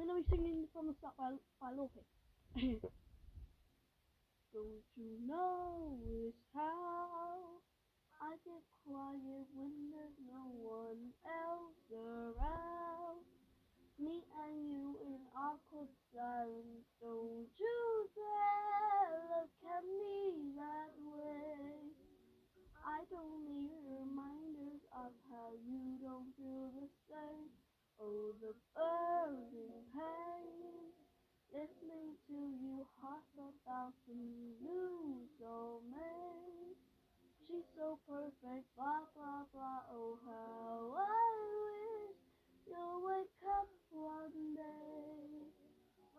gonna be singing from the start by Loki. Don't you know it's how I get quiet when there's no one else around? Me and you in awkward silence. Don't you dare look at me that way. I don't need reminders of how you don't feel the same. Oh, the burning pain. Listening to you harp about some new soulmate. She's so perfect, blah blah blah. Oh, how I wish you'll wake up one day.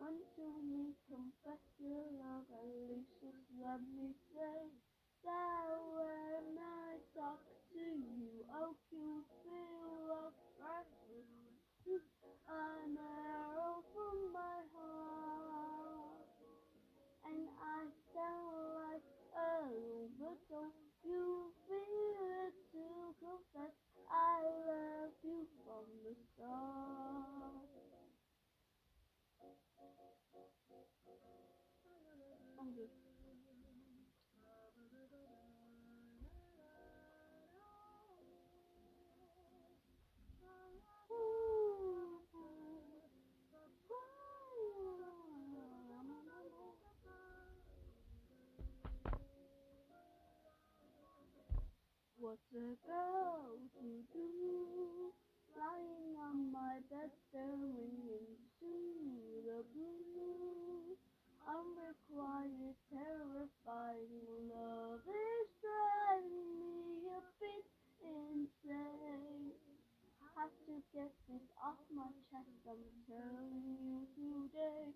Want to me confess your love, at least just let me say that when I talk to you, oh, you feel a pressure, an arrow from my heart, and I sound like but don't you feel it to confess I love you from the start. I'm good. What's a girl to do? Lying on my bed, staring into the blue. Unrequited, terrifying love is driving me a bit insane. Have to get this off my chest, I'm telling you today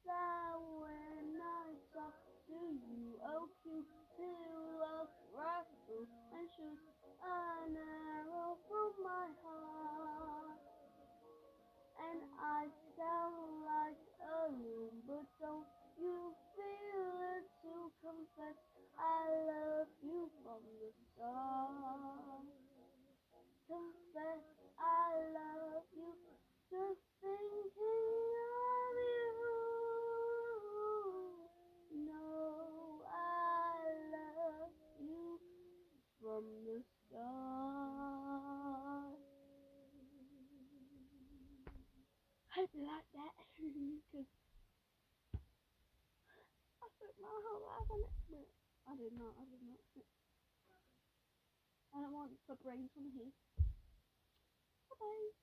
that when I talk to you, oh, you feel a rifle and shoot an arrow from my heart. And I sound like a loon, but don't you feel it to confess I love you from the start. Confess I love you, just thinking of you. No, I love you from the start. Hope you like that, because I spent my whole life on it, but I did not. I don't want the brains on here. Bye-bye.